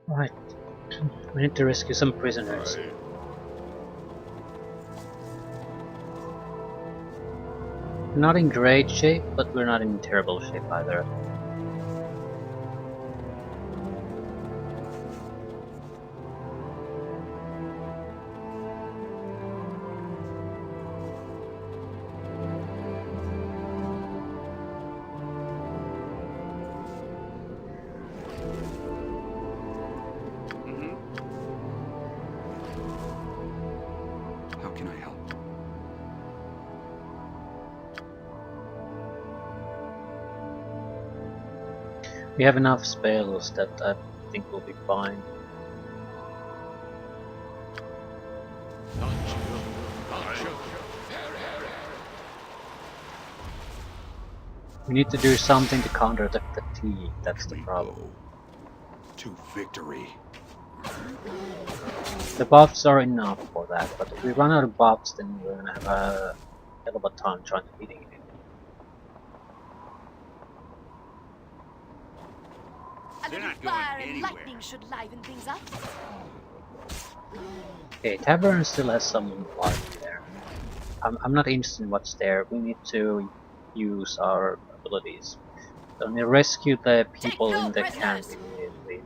Right. We need to rescue some prisoners. We're not in great shape, but we're not in terrible shape either. How can I help? We have enough spells that I think we'll be fine. We need to do something to counter the fatigue, that's the problem. To victory. The buffs are enough for that, but if we run out of buffs then we're gonna have a hell of a time trying to beat it. A little fire and lightning should liven things up. Okay, Tavern still has some life there. I'm not interested in what's there. We need to use our abilities. So we rescue the people in the camp immediately.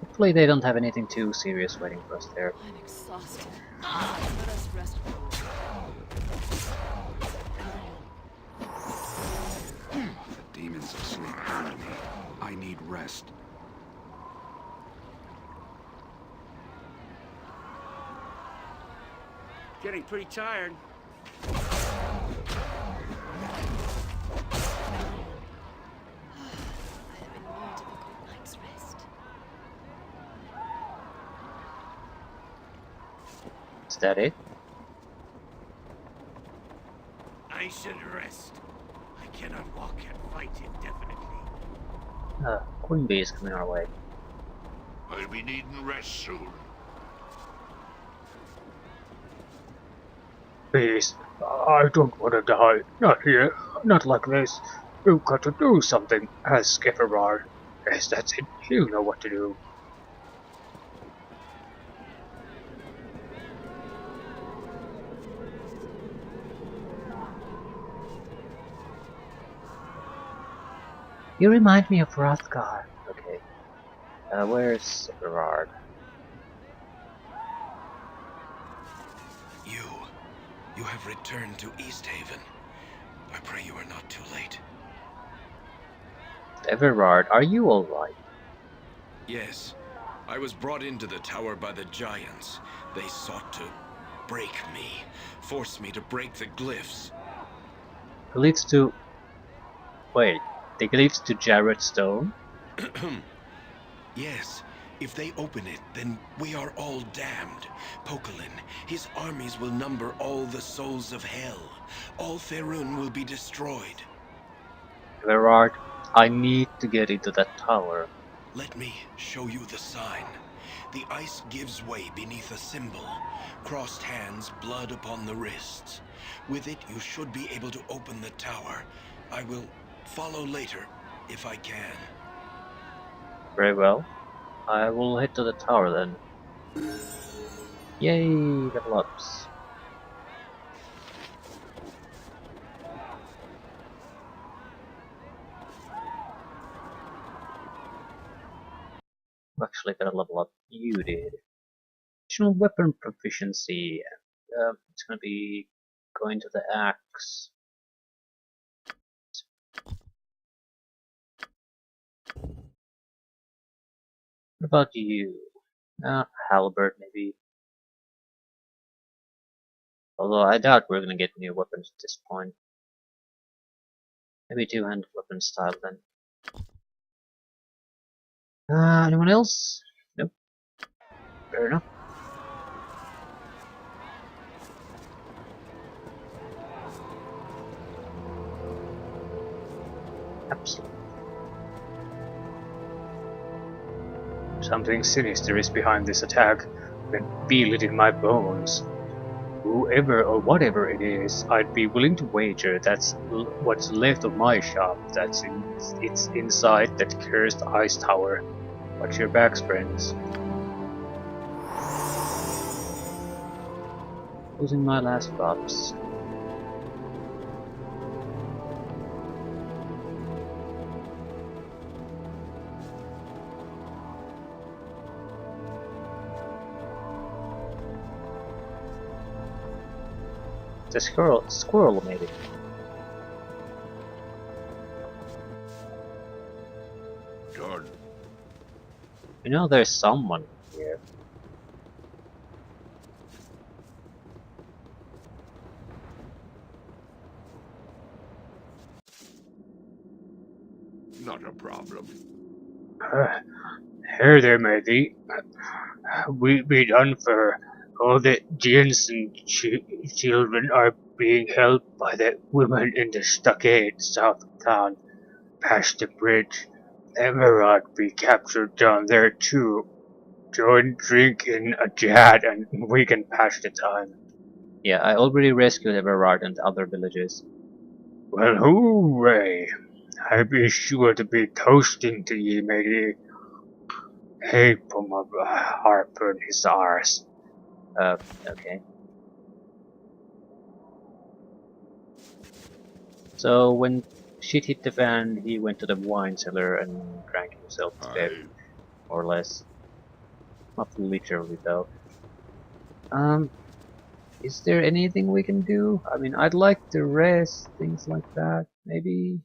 Hopefully they don't have anything too serious waiting for us there. I'm exhausted. Let us rest. The demons of sleep bound me. I need rest. Getting pretty tired. I have been need of a good night's rest. Is that it? I should rest. I cannot walk and fight indefinitely. Queen Bee is coming our way. I'll be needing rest soon. Please, I don't want to die. Not here. Not like this. You've got to do something. Ask Everard. Yes, that's it. You know what to do. You remind me of Hrothgar. Okay. Where's Everard? You have returned to Easthaven. I pray you are not too late. Everard, are you alright? Yes, I was brought into the tower by the giants. They sought to break me, force me to break the glyphs. Glyphs to... Wait, the glyphs to Jared Stone? Yes, if they open it, then we are all damned. Pokelin, his armies will number all the souls of hell. All Faerun will be destroyed. Everard, I need to get into that tower. Let me show you the sign. The ice gives way beneath a symbol. Crossed hands, blood upon the wrists. With it, you should be able to open the tower. I will follow later, if I can. Very well. I will head to the tower then. Yay, level ups. I'm actually gonna level up. You did. Additional weapon proficiency. It's gonna be going to the axe. What about you? Halberd maybe. Although I doubt we're gonna get new weapons at this point. Maybe two-handed weapon style then. Anyone else? Nope. Fair enough. Absolutely. Something sinister is behind this attack. I can feel it in my bones. Whoever or whatever it is, I'd be willing to wager that's what's left of my shop. It's inside that cursed ice tower. Watch your backs, friends. Losing my last drops. The squirrel maybe. Done. You know there's someone here. Not a problem. Here there, matey. We be done for. All the gents and children are being held by the women in the stockade south of town, past the bridge. Emerald be captured down there too. Join drink in a jihad and we can pass the time. Yeah, I already rescued Everard and other villages. Well, hooray! I be sure to be toasting to ye, matey. Hey, put my harpoon his arse. Okay. So when shit hit the fan, he went to the wine cellar and drank himself to death, I more or less. Not literally though. Is there anything we can do? I mean, I'd like to rest, things like that, maybe.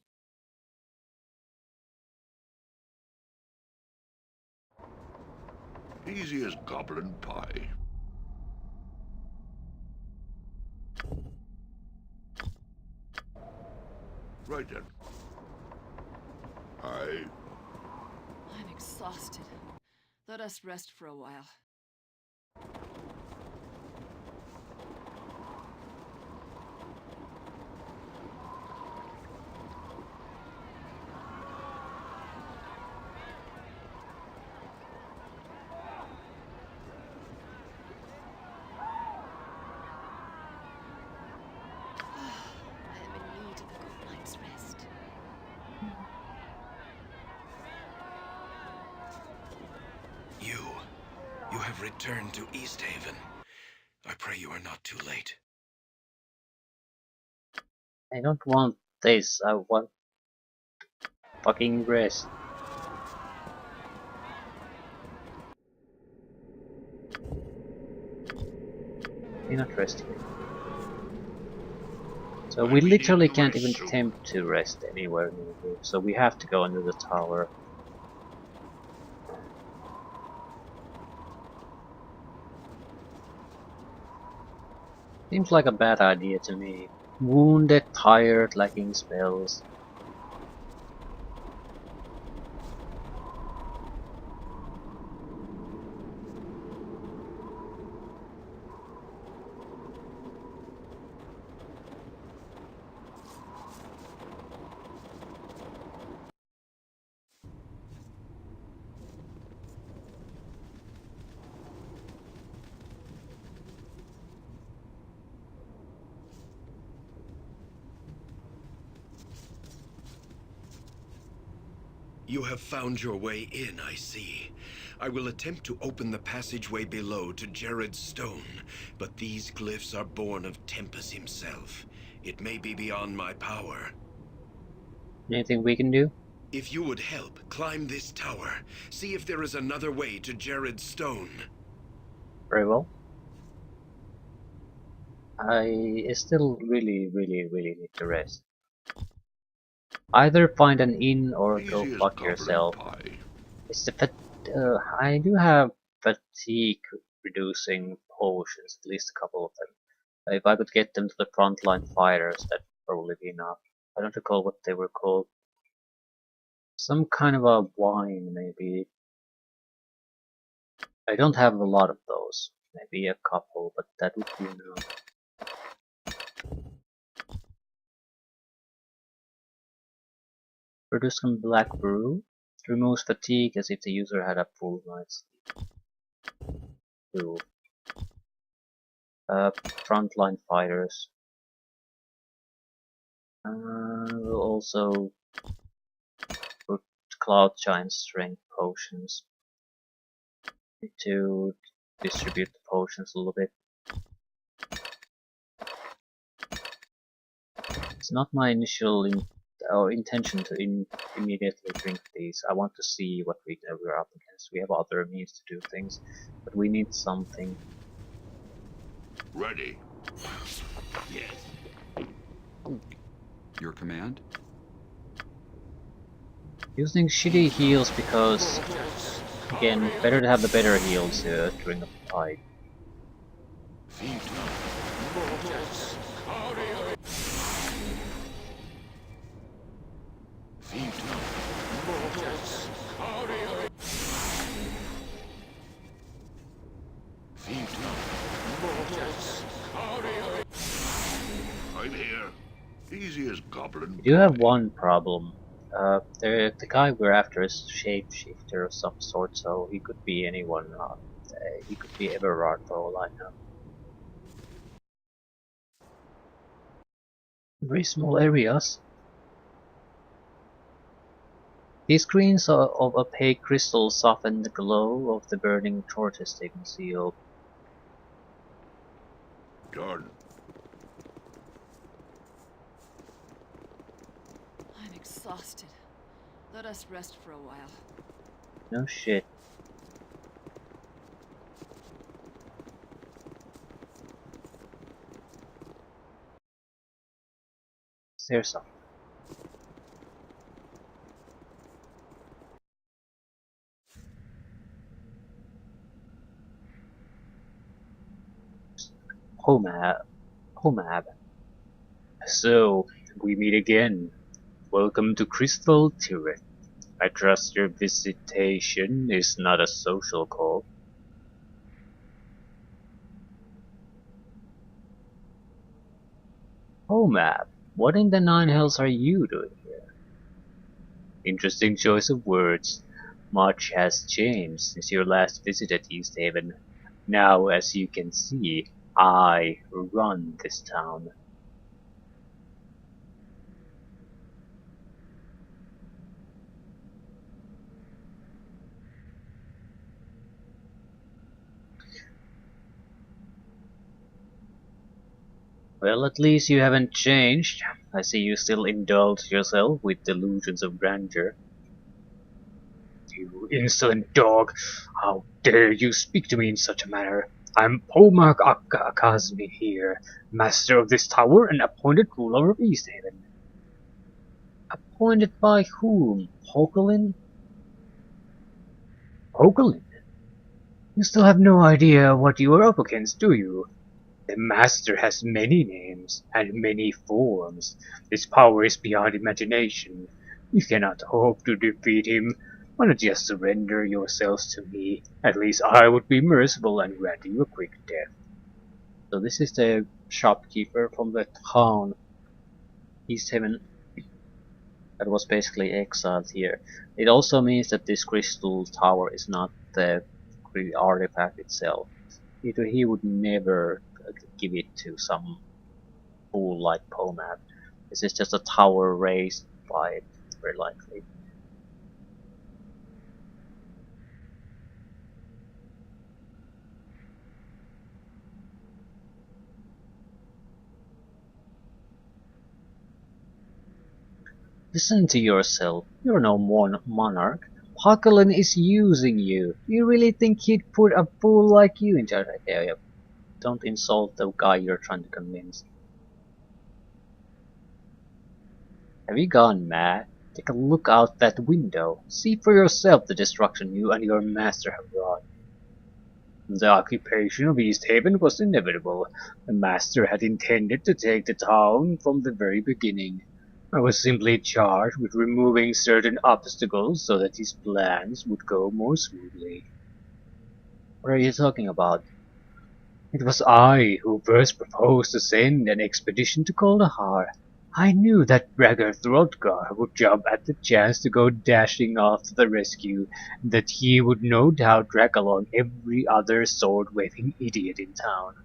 easy as goblin pie. Right then. I I'm exhausted. Let us rest for a while. I am in need of a good night's rest. You have returned to Easthaven. I pray you are not too late. I don't want this, I want fucking rest. You're not resting. So we we literally needn't can't rest even soon. attempt to rest anywhere near here, so we have to go under the tower. Seems like a bad idea to me. Wounded, tired, lacking spells. You have found your way in, I see. I will attempt to open the passageway below to Jared's stone, but these glyphs are born of Tempest himself. It may be beyond my power. Anything we can do? If you would help, climb this tower. See if there is another way to Jared's stone. Very well. I still really need to rest. Either find an inn or go Easy as fuck goblin yourself. pie. It's the I do have fatigue reducing potions, at least a couple of them. If I could get them to the frontline fighters, that'd probably be enough. I don't recall what they were called. Some kind of a wine, maybe. I don't have a lot of those. Maybe a couple, but that would be enough. Produce some black brew. Removes fatigue as if the user had a full night's sleep. Ooh. frontline fighters. We'll also put Cloud Giant strength potions. Need to distribute the potions a little bit. It's not my initial intention to immediately drink these. I want to see what we're up against. We have other means to do things, but we need something. Ready. Yes. Your command? Using shitty heals because, again, better to have the better heals during a fight. I'm here. Easy as goblin. We do have one problem. The guy we're after is shapeshifter of some sort, so he could be anyone. He could be Everard for all I know. Very small areas. These screens of opaque crystal soften the glow of the burning torches they conceal. Done. I'm exhausted. Let us rest for a while. No shit. There's something. Homab. So, we meet again. Welcome to Crystal Turret. I trust your visitation is not a social call. Homab, what in the nine hells are you doing here? Interesting choice of words. Much has changed since your last visit at Easthaven. Now, as you can see, I run this town. Well, at least you haven't changed. I see you still indulge yourself with delusions of grandeur. You insolent dog! How dare you speak to me in such a manner? I'm Polmark Akazmi here, master of this tower and appointed ruler of Easthaven. Appointed by whom? Hokelin? Hokelin? You still have no idea what you are up against, do you? The master has many names and many forms. His power is beyond imagination. You cannot hope to defeat him. Why not just surrender yourselves to me? At least I would be merciful and grant you a quick death. So this is the shopkeeper from the town Easthaven that was basically exiled here. It also means that this crystal tower is not the artifact itself. He would never give it to some fool like Pomab. This is just a tower raised by it, very likely. Listen to yourself. You're no monarch. Hakelin is using you. Do you really think he'd put a fool like you in charge? Yeah. Don't insult the guy you're trying to convince. Have you gone mad? Take a look out that window. See for yourself the destruction you and your master have wrought. The occupation of Easthaven was inevitable. The master had intended to take the town from the very beginning. I was simply charged with removing certain obstacles so that his plans would go more smoothly. What are you talking about? It was I who first proposed to send an expedition to Kaldahar. I knew that braggart Throdgar would jump at the chance to go dashing off to the rescue, and that he would no doubt drag along every other sword-waving idiot in town.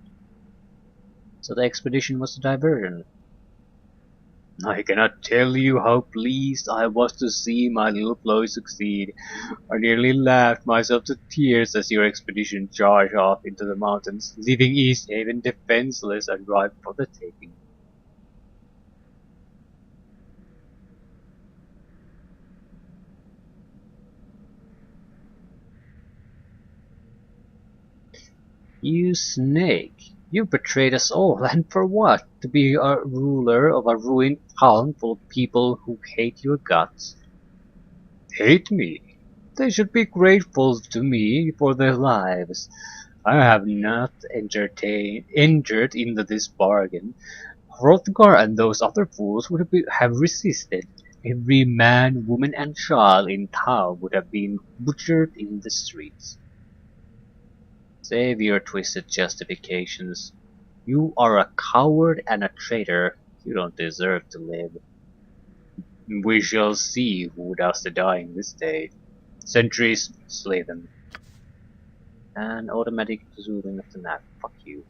So the expedition was a diversion. I cannot tell you how pleased I was to see my little ploy succeed. I nearly laughed myself to tears as your expedition charged off into the mountains, leaving Easthaven defenseless and ripe for the taking. You snake! You betrayed us all, and for what? To be a ruler of a ruined town full of people who hate your guts. Hate me? They should be grateful to me for their lives. I have not entered into this bargain. Hrothgar and those other fools would have resisted. Every man, woman, and child in town would have been butchered in the streets. Save your twisted justifications. You are a coward and a traitor. You don't deserve to live. We shall see who does the dying this day. Sentries, slay them. And automatic zooming of the map. Fuck you.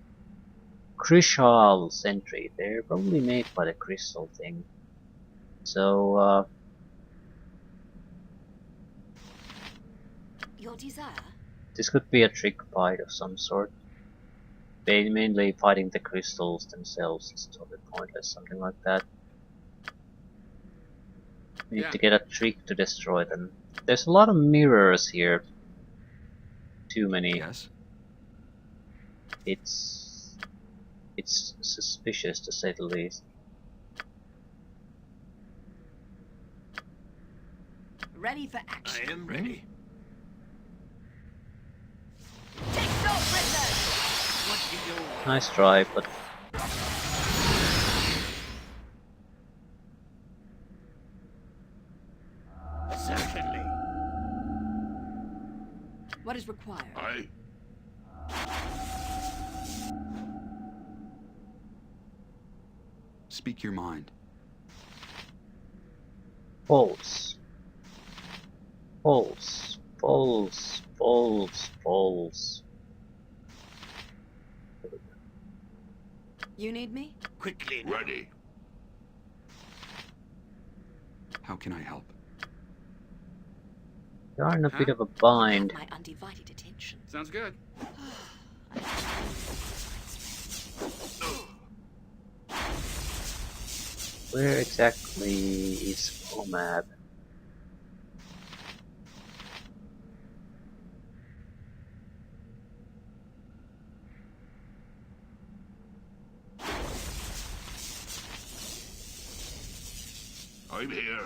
Crystal sentry. They're probably made by the crystal thing. So, Your desire? this could be a trick fight of some sort. They mainly fighting the crystals themselves is totally pointless, something like that. We need to get a trick to destroy them. There's a lot of mirrors here. Too many. Yes? It's suspicious to say the least. Ready for action. I am ready. Take no prisoners! What do you want? Nice try, but Certainly. What is required? I Speak your mind. false. False. False. False. False. You need me? Quickly now. ready. How can I help? You are in a bit Huh? of a bind. My undivided attention. Sounds good. Where exactly is Omab? I'm here.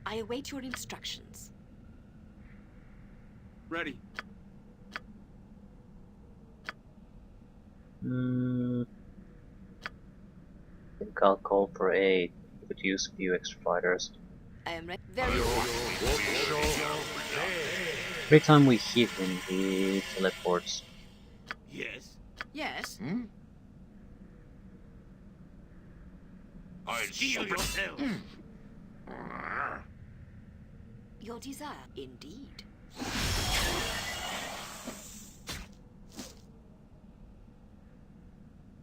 I await your instructions. Ready. I think I'll call for aid. We could use a few extra fighters. I am ready. Very well. Every time we hit him, he teleports. Yes. Yes. I'll Steel yourself. Your desire, indeed.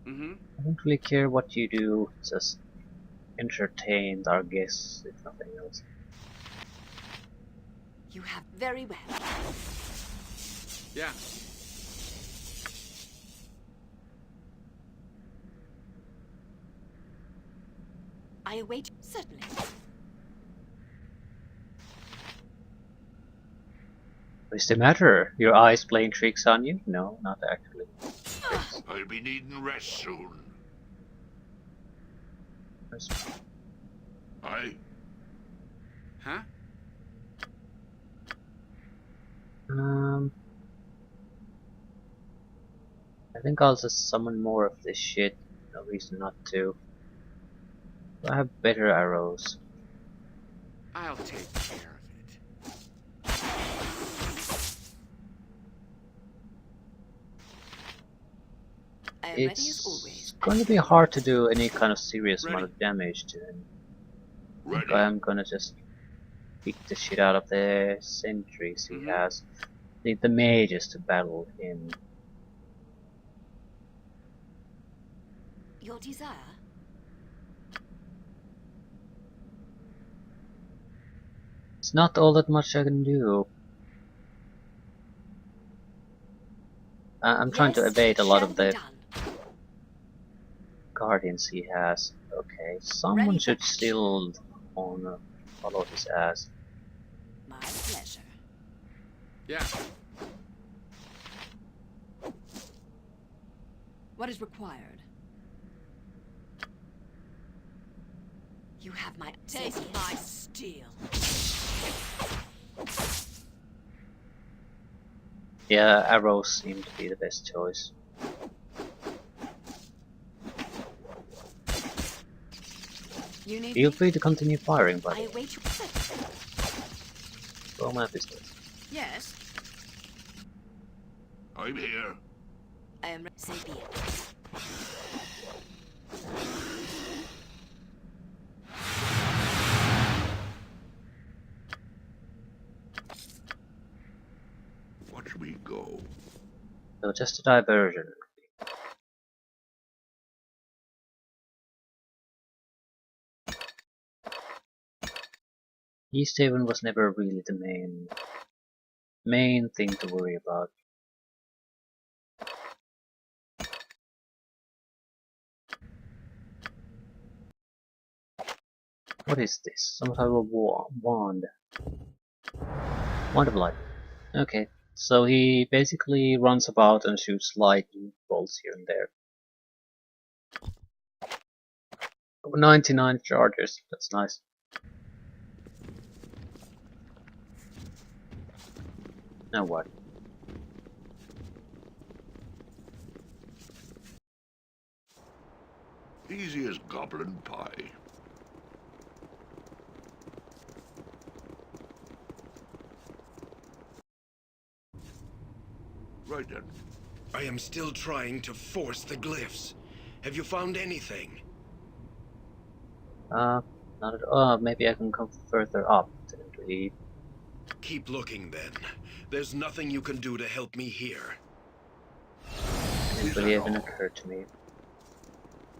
Mm-hmm. I don't really care what you do, just entertain our guests, if nothing else. You have very well. Yeah. I await. Certainly. What's the matter? Your eyes playing tricks on you? No, not actually. I'll be needing rest soon. I Huh? I think I'll just summon more of this shit. No reason not to. I have better arrows. I'll take care of it. I am ready as It's always. going to be hard to do any kind of serious amount Ready. of damage to him. ready. I'm gonna just beat the shit out of the sentries he Mhm. has. Need the mages to battle him. Your desire? It's not all that much I can do. I'm trying to Yes, evade a lot shall of be the done. guardians he has. Okay, someone Ready for should action. still follow his ass. My pleasure. Yeah. What is required? You have my taste my steel. Yeah, arrows seem to be the best choice. You need Feel me? free to continue firing, by I the way. await your Well, my business. Yes, I'm here. I am say be it. Watch me go. So just a diversion. Easthaven was never really the main thing to worry about. What is this? Some type of wand. Wand of light. Okay, so he basically runs about and shoots lightning bolts here and there. 99 charges, that's nice. Now what? Easy as goblin pie. Right then. I am still trying to force the glyphs. Have you found anything? Not at all. Maybe I can come further up. Didn't really. Keep looking then. There's nothing you can do to help me here. Didn't really even occur to me.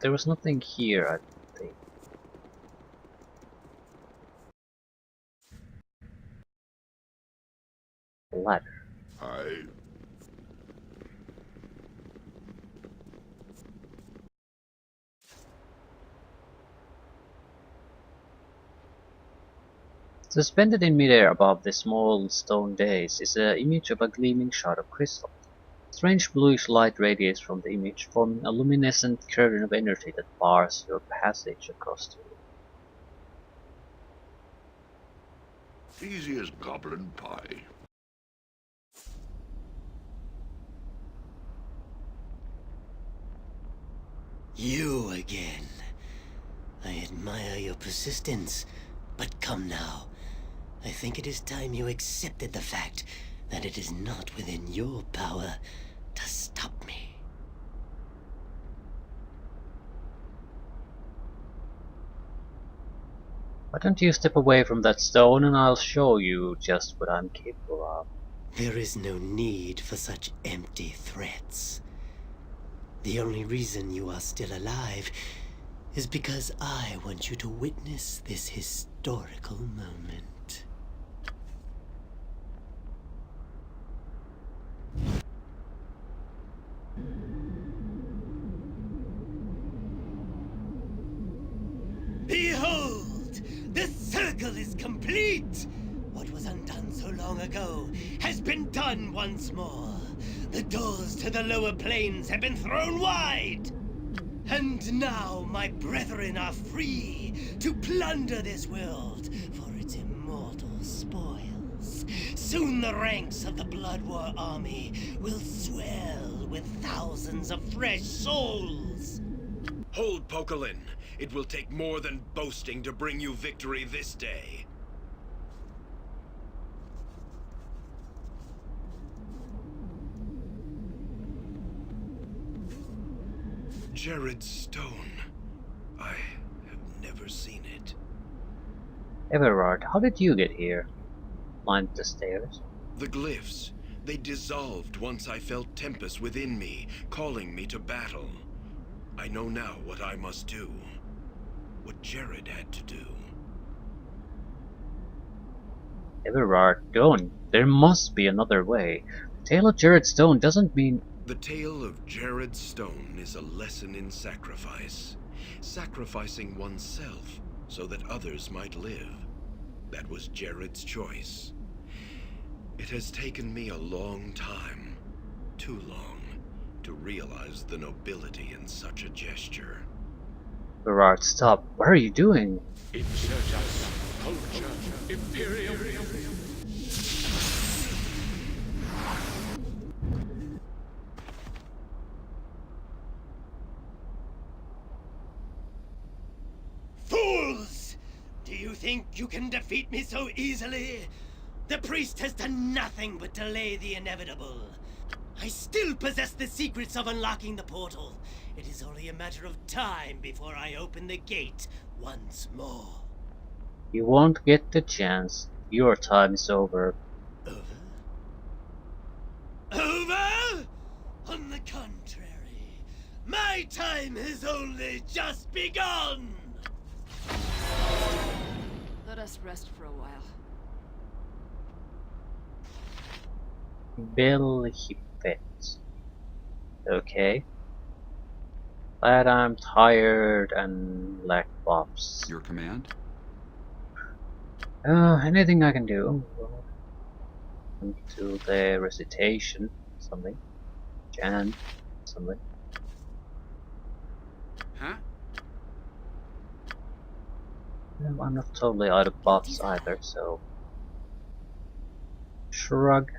There was nothing here, I think. A ladder. I... Suspended in midair above the small stone dais is an image of a gleaming shard of crystal. Strange bluish light radiates from the image, forming a luminescent current of energy that bars your passage across the room. Easy as goblin pie. You again. I admire your persistence, but come now. I think it is time you accepted the fact that it is not within your power to stop me. Why don't you step away from that stone and I'll show you just what I'm capable of. There is no need for such empty threats. The only reason you are still alive is because I want you to witness this historical moment. Behold! The circle is complete! What was undone so long ago has been done once more. The doors to the lower planes have been thrown wide! And now my brethren are free to plunder this world for its immortal spoils. Soon the ranks of the Blood War army will swell with thousands of fresh souls. Hold, Pokelin. It will take more than boasting to bring you victory this day. Jared's stone. I have never seen it. Everard, how did you get here? Climbed the stairs. The glyphs. They dissolved once I felt Tempest within me, calling me to battle. I know now what I must do. What Jared had to do. Everard, don't. There must be another way. The tale of Jared Stone doesn't mean... The tale of Jared Stone is a lesson in sacrifice. Sacrificing oneself so that others might live. That was Jared's choice. It has taken me a long time, too long, to realize the nobility in such a gesture. Everard, stop. What are you doing? Insurgents, culture, Imperium. Fools! Do you think you can defeat me so easily? The priest has done nothing but delay the inevitable. I still possess the secrets of unlocking the portal. It is only a matter of time before I open the gate once more. You won't get the chance. Your time is over. Over? Over? On the contrary, my time has only just begun! Let us rest for a while. Bill he fits. Okay. Glad I'm tired and lack buffs. Your command? Anything I can do. To the recitation, something. Jan, something. Huh? No, I'm not totally out of buffs either, so... Shrug.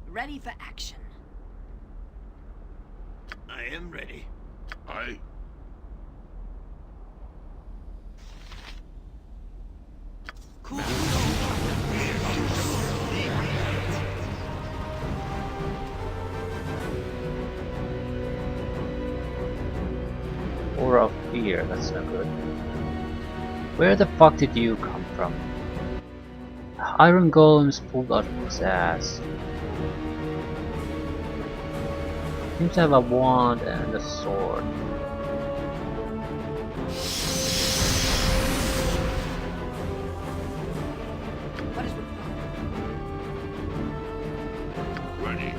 Ready for action. I am ready. Aye. Cool. Aura of fear, that's no good. Where the fuck did you come from? Iron Golem's pulled out of his ass. Seems to have a wand and a sword. What is required? Ready.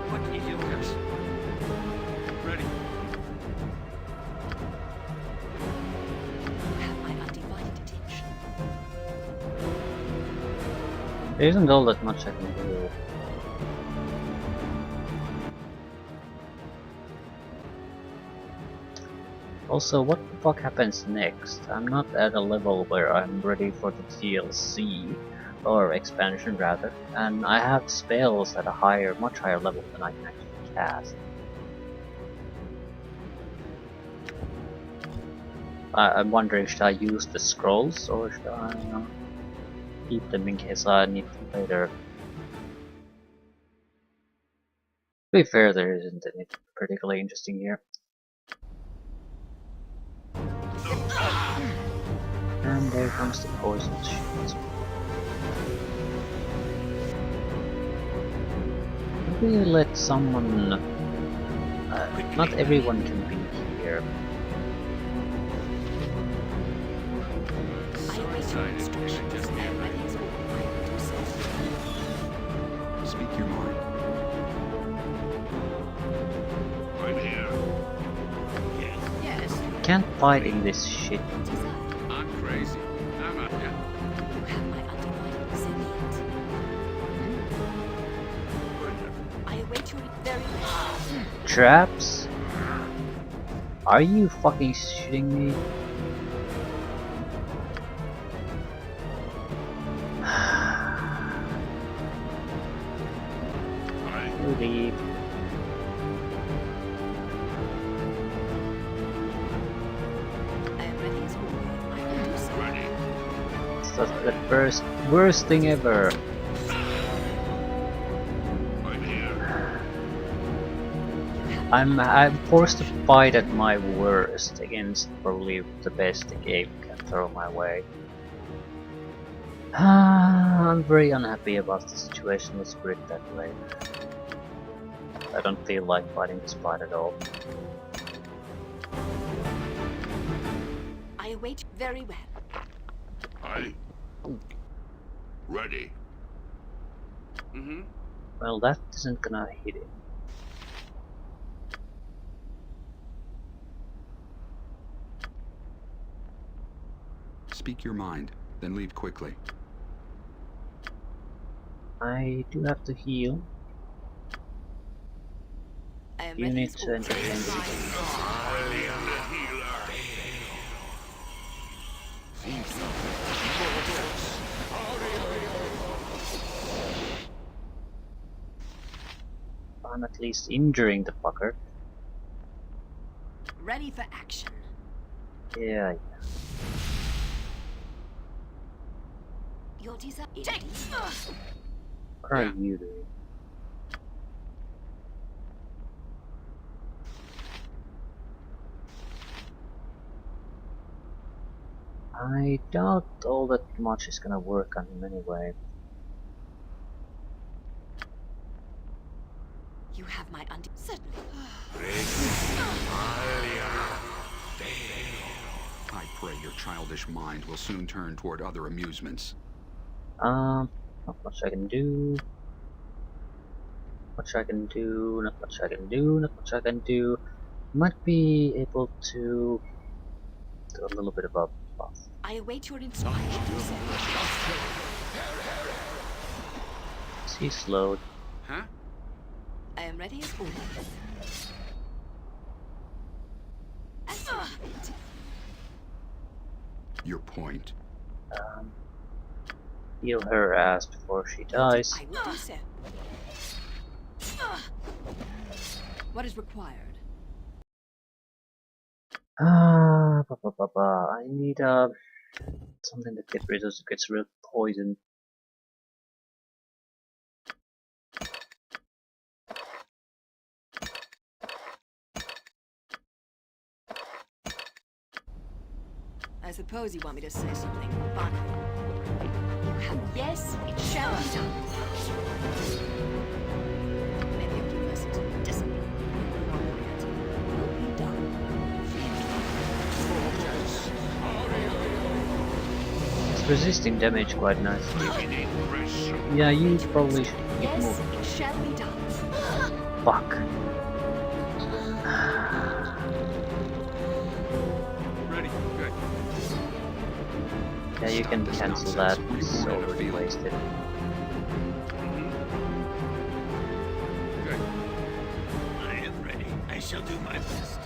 What is yours? Ready. Have my undivided attention. There isn't all that much I can do. Also, what the fuck happens next? I'm not at a level where I'm ready for the DLC, or expansion rather, and I have spells at a higher, much higher level than I can actually cast. I'm wondering, should I use the scrolls, or should I keep them in case I need them later? To be fair, there isn't anything particularly interesting here. And there comes the poison shield. Maybe let someone... not everyone can be here. I await your instructions. I am ready as well. I will do so. Speak your mind. I'm here. Yes. Yes. Can't fight in this shit. Desire. I'm crazy. I'm up here. You have my undivided consent. I await your very best. Traps? Are you fucking shitting me? Aye. Leave. I am ready as well. I will do so. Ready. It's just the worst thing ever. I'm here. I'm forced to fight at my worst against probably the best the game can throw my way. I'm very unhappy about the situation, let's put it that way. I don't feel like fighting this fight at all. I await very well. I. Ready. Mm-hmm. Well, that isn't gonna hit it. Speak your mind, then leave quickly. I do have to heal. I am You ready need as to always. entertain the I'm at least injuring the fucker. Ready for action. Yeah. Your desire. Take. What are you doing? I doubt all that much is gonna work on him anyway. You have my certainly. I pray your childish mind will soon turn toward other amusements. Not much I can do. Much I can do. Not much I can do. Not much I can do. Might be able to do a little bit of a buff. I await your instructions. He's slowed. Huh? I am ready as always. Your point. Heal her ass before she dies. I will do so. What is required? I need something that gets rid of poison. I suppose you want me to say something fun. You have yes, it shall be done. Maybe if you listen to the discipline, it will be done. It's resisting damage quite nicely. Yeah, you probably should keep Yes, moving. it shall be done. Fuck. Ready. Good. Yeah, you Stop can this cancel nonsense. that. You It's wanted a already feeling. wasted. Good. I am ready. I shall do my best.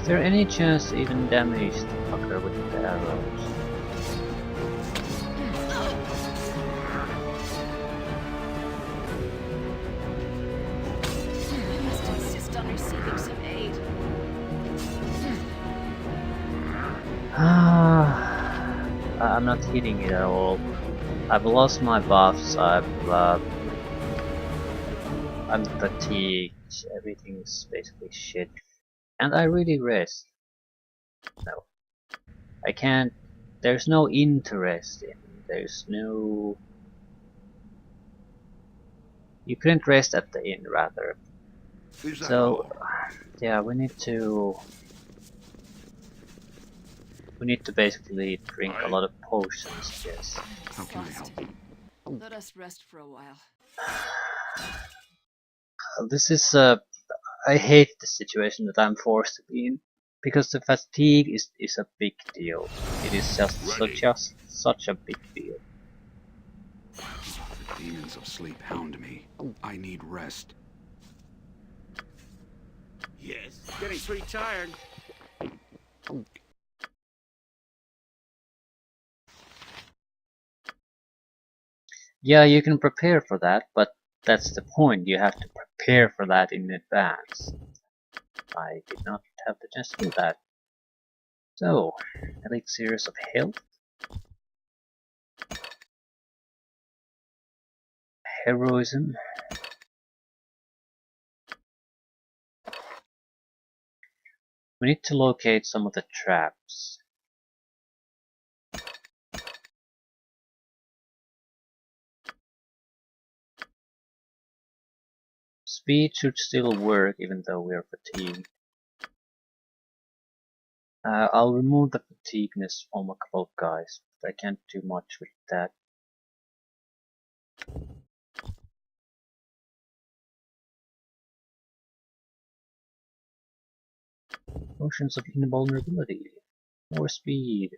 Is there any chance to even damage the fucker with the arrows? I must insist on receiving some aid. I'm not hitting it at all. I've lost my buffs. I'm fatigued. Everything's basically shit. And I really rest. No. I can't. There's no interest in. There's no. You couldn't rest at the inn, rather. Is that So, all? yeah, we need to. We need to basically drink a lot of potions, yes. How can I help? Let us rest for a while. This is I hate the situation that I'm forced to be in. Because the fatigue is a big deal. It is just such a big deal. The demons of sleep hound me. I need rest. Yes. Getting pretty tired. Yeah, you can prepare for that, but that's the point. You have to prepare for that in advance. I did not have the chance to do that. So, elixirs of health. heroism. We need to locate some of the traps. Speed should still work even though we are fatigued. I'll remove the fatigueness from a couple of guys, but I can't do much with that. Potions of invulnerability. More speed.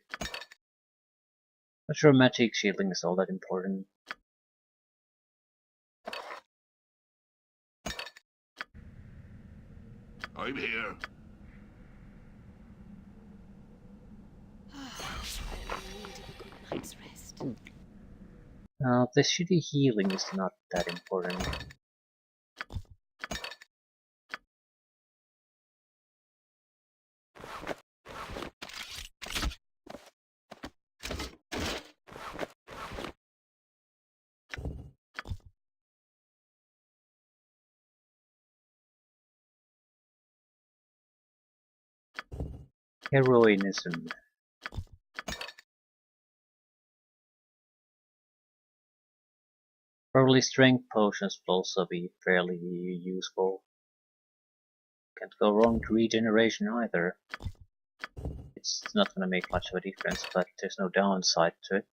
Not sure magic shielding is all that important. I'm here. I needed a good night's rest. The shitty healing is not that important. Heroism. Probably strength potions will also be fairly useful. Can't go wrong with regeneration either. It's not gonna make much of a difference, but there's no downside to it.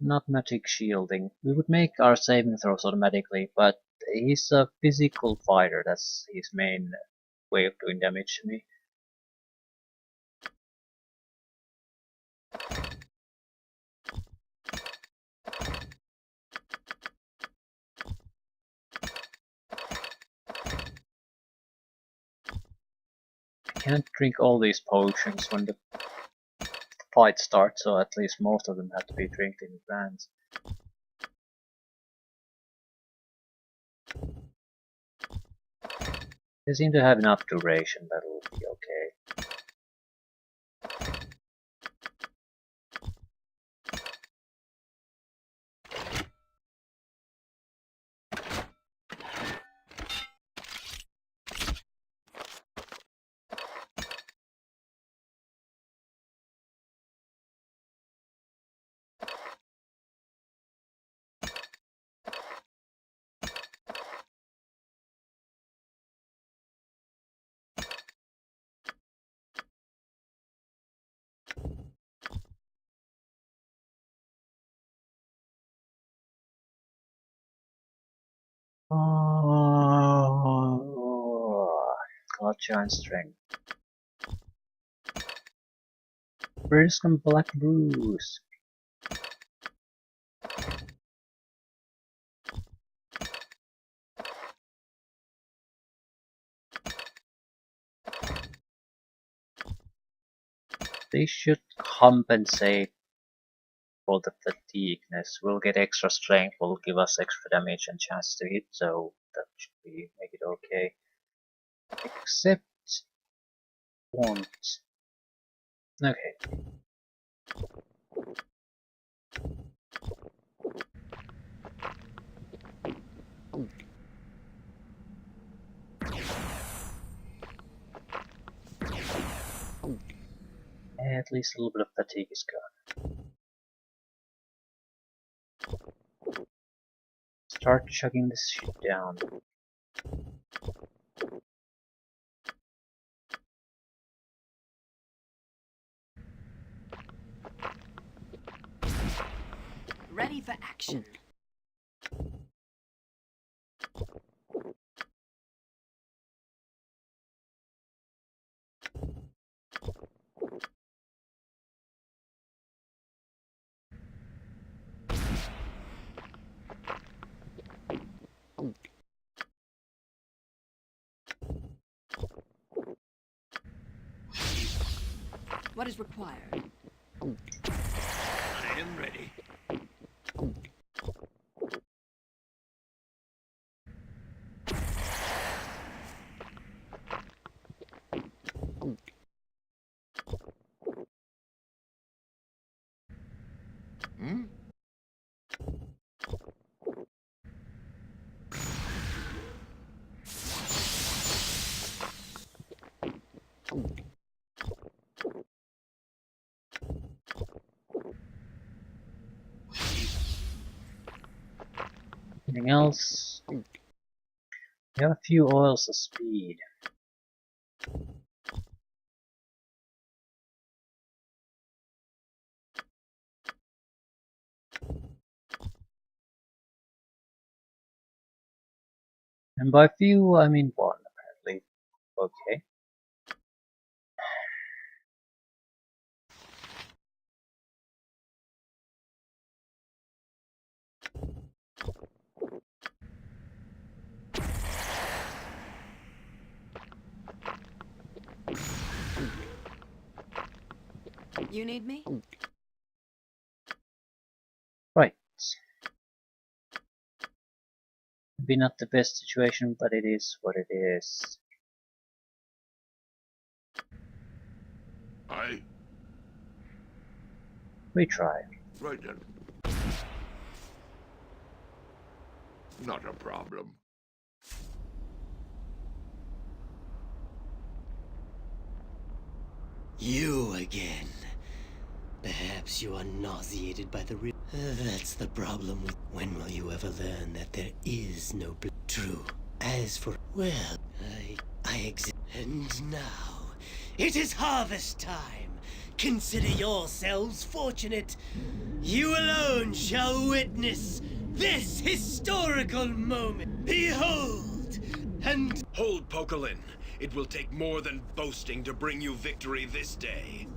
Not magic shielding. We would make our saving throws automatically, but he's a physical fighter. That's his main way of doing damage to me. I can't drink all these potions when the fight starts, so at least most of them have to be drank in advance. They seem to have enough duration, that'll be okay. Oh, Gotcha and strength. Where's some black bruise? They should compensate for the fatigueness. We'll get extra strength, will give us extra damage and chance to hit, so that should be make it okay. Except won't. Okay. At least a little bit of fatigue is gone. Start chugging this shit down. Ready for action. What is required? I am ready. Anything else? We have a few oils of speed. And by few, I mean one, apparently. Okay. You need me? Right. Maybe not the best situation, but it is what it is. I. Retry. Right then. Not a problem. You again. Perhaps you are nauseated by the real. That's the problem with. When will you ever learn that there is no true? As for. Well, I exist. And now, it is harvest time. Consider yourselves fortunate. You alone shall witness this historical moment. Behold, and Hold, Pokelin. It will take more than boasting to bring you victory this day.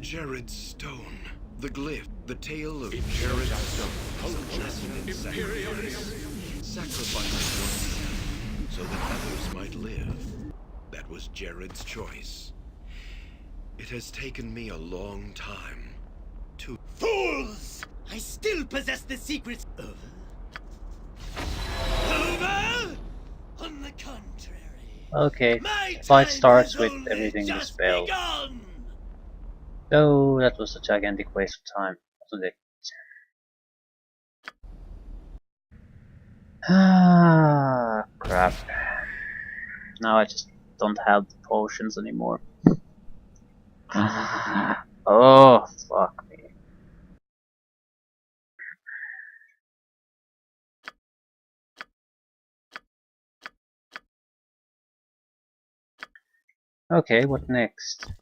Jared's stone. The glyph. The tale of Jared's stone is a lesson in sacrifice. Sacrificing oneself so that others might live. That was Jared's choice. It has taken me a long time to... fools! I still possess the secrets. Over? Over? On the contrary. Okay. My Fight time starts has with only everything just dispelled. begun. Oh, that was a gigantic waste of time, wasn't it? Ah, crap. Now I just don't have the potions anymore. Oh, fuck me. Okay, what next?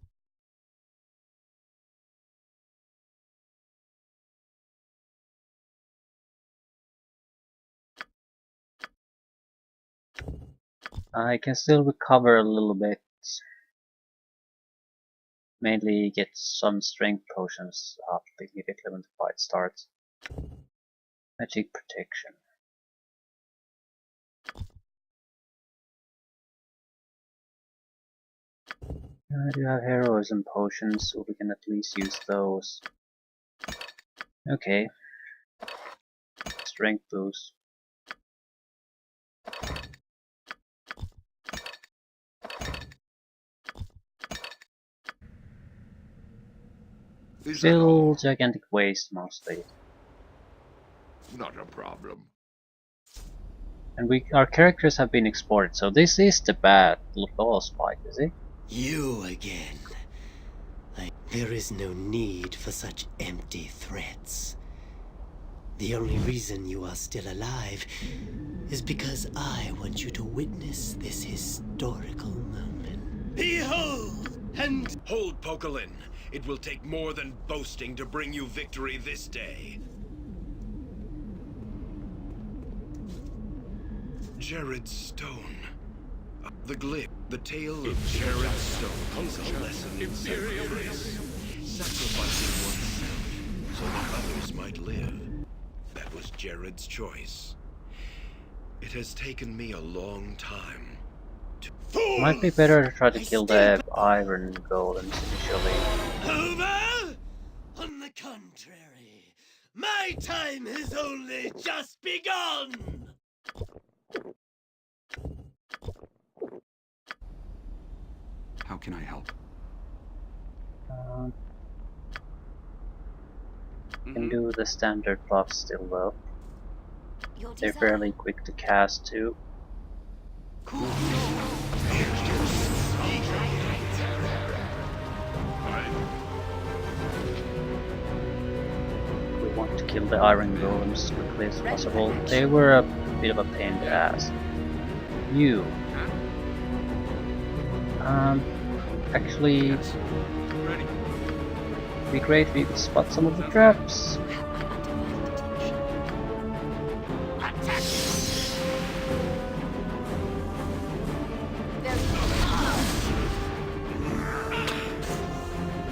I can still recover a little bit. Mainly get some strength potions immediately when the fight starts. Magic protection. I do have heroism potions, so we can at least use those. Okay. Strength boost. Is that Still all? gigantic waste mostly. Not a problem. And our characters have been exported, so this is the bad boss fight, is it? You again. There is no need for such empty threats. The only reason you are still alive is because I want you to witness this historical moment. Behold! And Hold, Pokelin. It will take more than boasting to bring you victory this day. Jared's stone. The glyph. The tale of Jared's stone is a lesson in sacrifice. Sacrificing oneself so that others might live. That was Jared's choice. It has taken me a long time to... Fools! Might be better to try to kill the iron golems initially. Over? On the contrary, my time has only just begun! How can I help? Um, can do the standard buff still though. You'll They're deserve. fairly quick to cast too. We want to kill the iron golems as quickly as possible. They were a bit of a pain in the ass. You. Actually, Ready. it'd be great if you could spot some of the traps.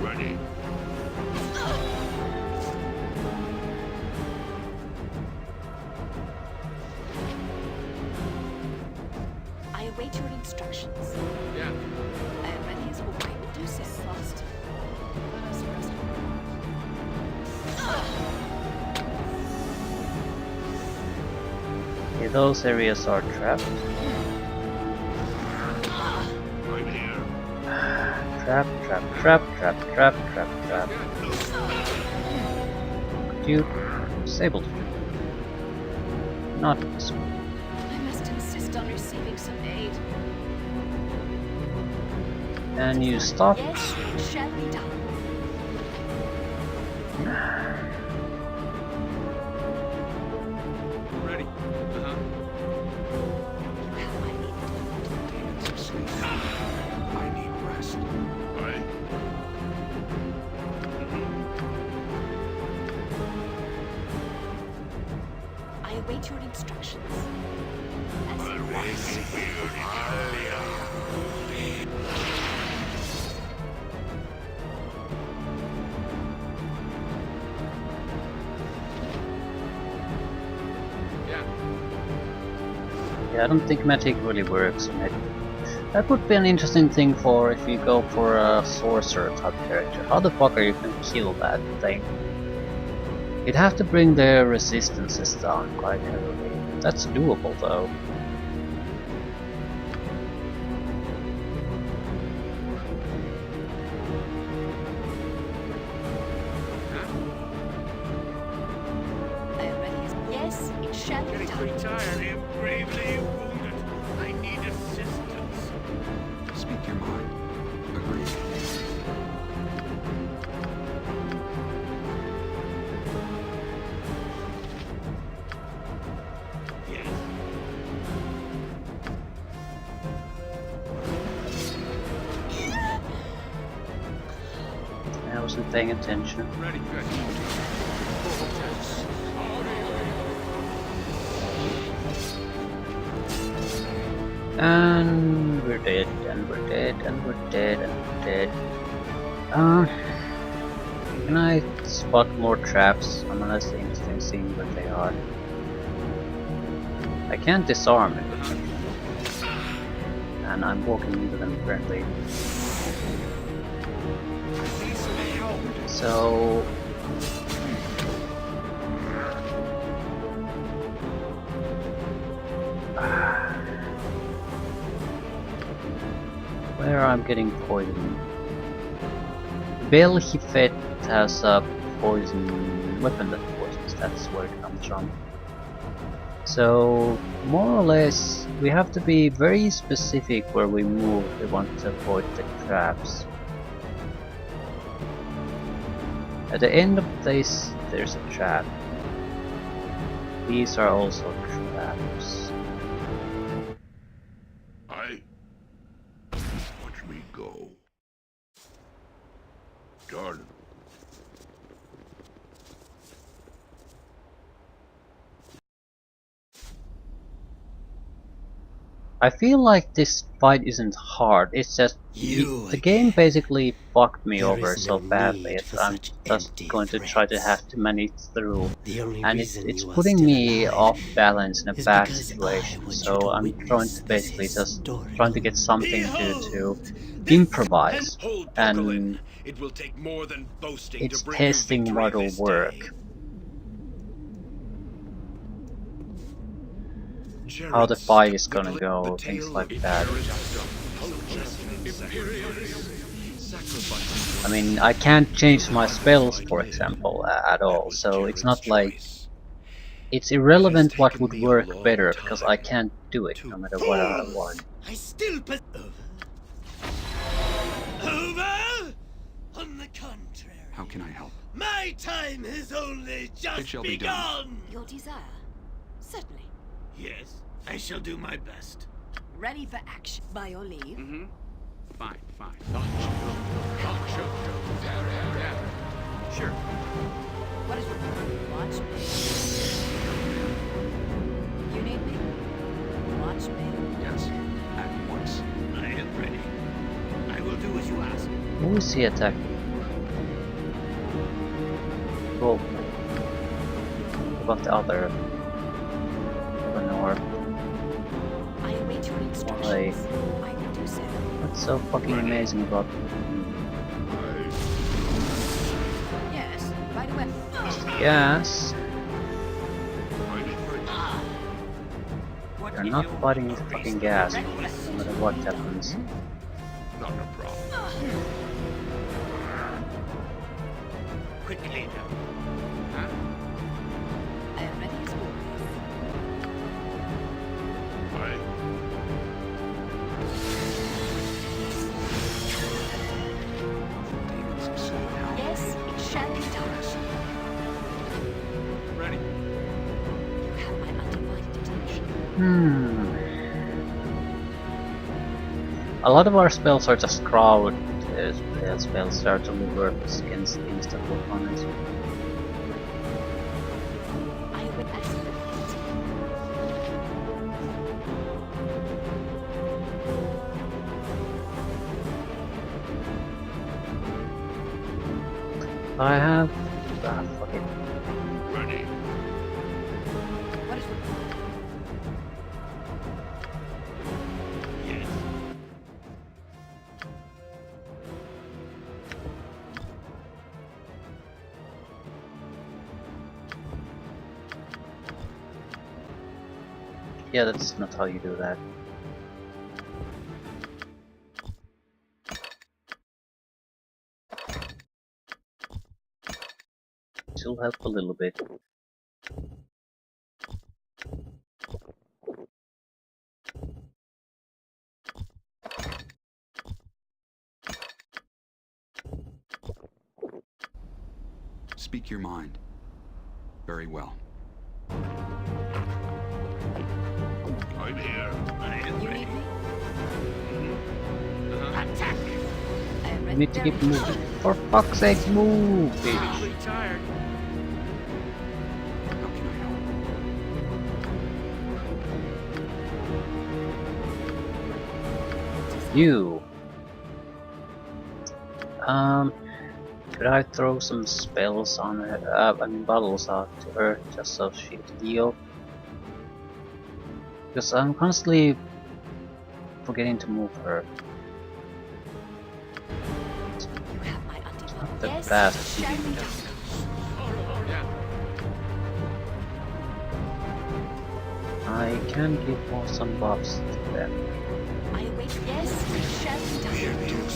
Ready. I await your instructions. Yeah. I am ready as well. I will do so. Lost. Let us rest. Okay, those areas are trapped. I'm here. Trap, trap, trap, trap, trap, trap, trap. Could you disable it? Not this one. I must insist on receiving some aid. And you stop. Yes, it shall be done. Ready. Uh-huh. How I need Demons are asleep. I need rest. I. I await your instructions. As Yeah. Yeah, I don't think magic really works on it. That would be an interesting thing for if you go for a sorcerer type character. How the fuck are you gonna kill that thing? You'd have to bring their resistances down quite heavily. That's doable though. I am ready as yes, it shall be Getting done. pretty tired. I am gravely wounded. I need assistance. Speak your mind. Agreed. Yes. I wasn't paying attention. Ready. Good. And we're dead, and we're dead, and we're dead, and we're dead. Can I spot more traps? I'm honestly interested in seeing what they are. I can't disarm it. And I'm walking into them currently. So... where I'm getting poisoned. Bill he fed has a poison weapon that poisons, that's where it comes from. So more or less we have to be very specific where we move if we want to avoid the traps. At the end of this there's a trap. These are also traps. I. Watch me go. Done. I feel like this fight isn't hard, it's just the game basically fucked me There over is so no badly need that for I'm such just empty going to try to threats. have to manage through. The only And reason it's you are putting still me alive off balance in a is bad because I situation, want you so to I'm witness trying to this basically just historical trying to get something to Behold, this improvise, Hold, and Pokelin. It will take more than boasting it's to bring testing you victory what'll this work. day. How the Jared's fight is the gonna gl- go, the things tale like of that. Jared's sacrificing I mean, I can't change my spells, Right for lid. example, at That all, was so it's Jared's not like choice. it's It has irrelevant what taken would me a work long better because I time can't do it to no matter what I Fools! want. I still over? On the contrary. How can I help? My time has only just shall be done. begun. Your desire? Certainly. Yes, I shall do my best. Ready for action. By your leave. Mm-hmm. Fine, fine. Sure. What is required? Watch me. You need me? Watch me. Yes. At once. I am ready. I will do as you ask. Who is he attacking? Oh, about the other Eleanor. I await your instructions. Why? I will do so. What's so fucking amazing about Yes, right away. Yes, What you're is not your fighting with reason? fucking gas, no matter what happens. Not a problem. Quickly now. Huh? I am ready as always. Aye. Demons of Sin hound Yes, me. it shall be done. Ready. You have my undivided attention. A lot of our spells are just crowd spells that are totally worthless against instant opponents. I will accept. I have... fuck it. Ready. What is required? Yes. Yeah, that's not how you do that. It'll help a little bit. Speak your mind. Very well. I'm here. I am You ready. need me? Attack! I am You ready. need to keep Very well. moving. For fuck's sake, move, bitch! Probably tired. How can I help? You. Could I throw some spells on her? I mean, bottles out to her just so she can heal? Because I'm constantly forgetting to move her. You have my undivided. Not the Yes, best. it shall be done. I can give more some buffs to them. I await. Yes, it shall be done.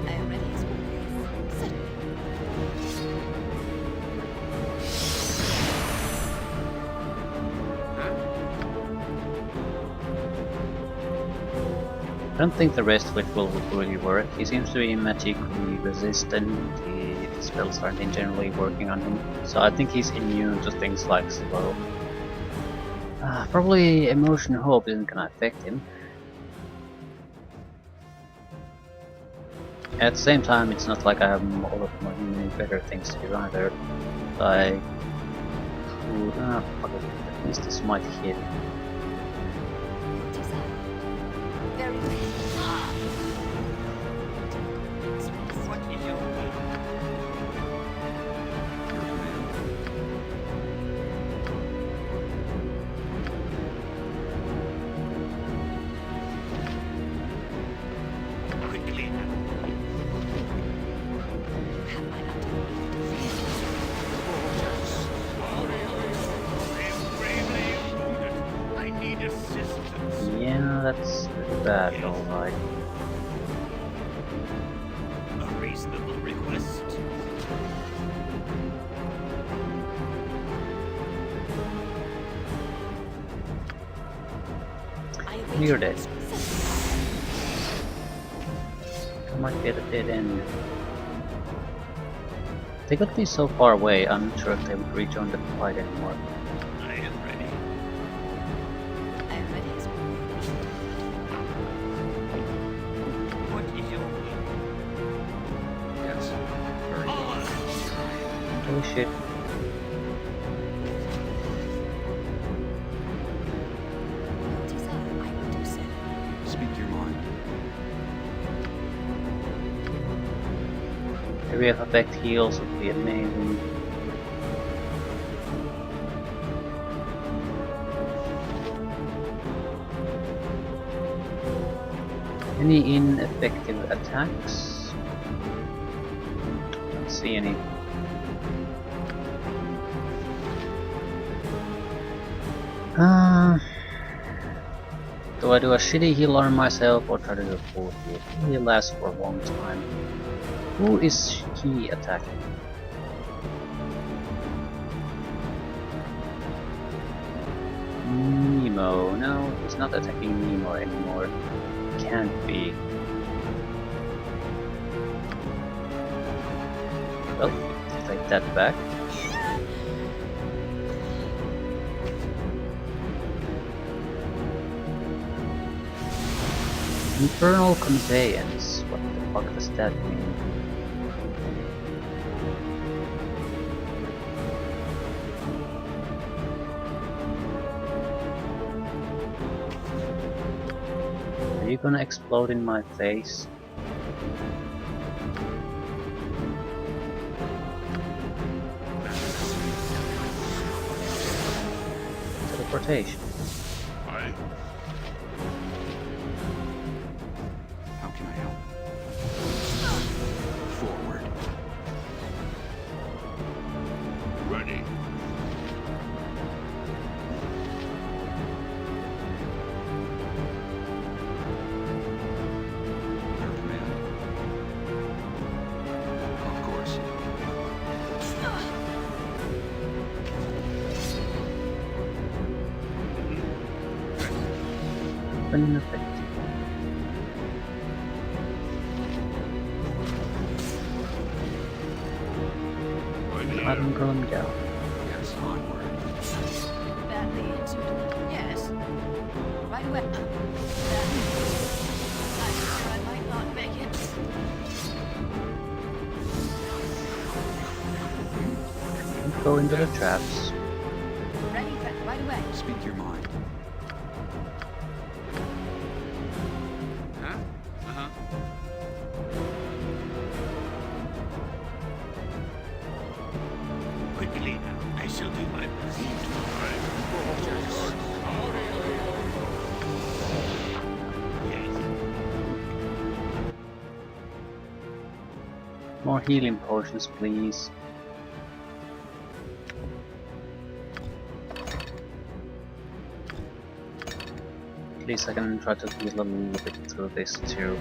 I am ready as always. Certainly. I don't think the rest of it will really work. He seems to be magically resistant. The spells aren't generally working on him, so I think he's immune to things like slow. Probably emotion hope isn't gonna affect him. At the same time, it's not like I have all of many better things to do either. Like, fuck it. At least this might hit. Your desire. Very well. What is your will? Your command. Quickly now. You have my undivided. I am bravely wounded. That's bad, alright. A reasonable request. I Clear await it. I might be at a dead end. They could be so far away, I'm not sure if they would rejoin the fight anymore. I am ready. I am ready as well. What is your will? Yes. Very well. Oh shit. What is that? I will do so. Speak your mind. Area of effect heals would be amazing. Any ineffective attacks? Don't see any. Do I do a shitty heal on myself or try to do a full heal? He lasts for a long time. Who is he attacking? Nemo. No, he's not attacking Nemo anymore. Can't be. Well, take that back. Infernal Conveyance. What the fuck does that mean? Are you gonna explode in my face? Teleportation. I How can I help? Forward. ready. Your command. Of course. Ineffective. I'm I here. don't go him down. Yes, onward. Badly injured. Yes. Right away. Badly. I'm sure I might not make it. Don't go into the traps. Ready, right away. Speak your mind. Huh? Uh-huh. Quickly now. I shall do my best. Yes. More healing potions, please. At least I can try to heal a little bit through this too.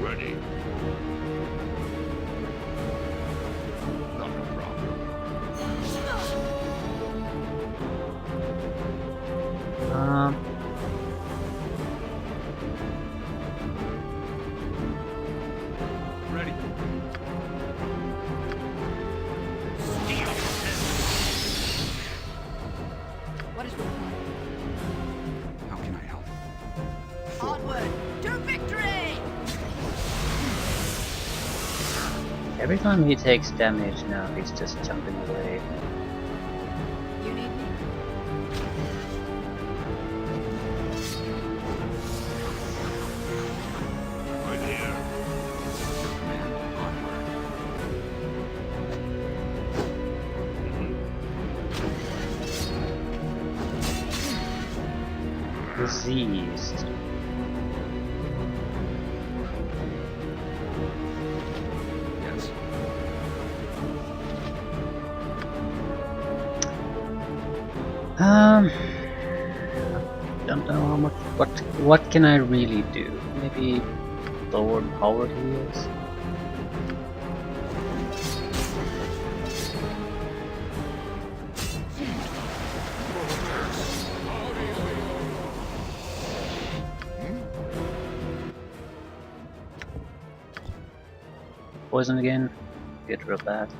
Ready. Not a problem. Um, Ready. Steel. What is required? How can I help? Onward to victory! every time he takes damage now, he's just jumping away. You need me? I'm here. Your command. Onward. Diseased. Yes. Um, Don't know how much. What can I really do? Maybe lower power heals. Poison again. Get rid of that.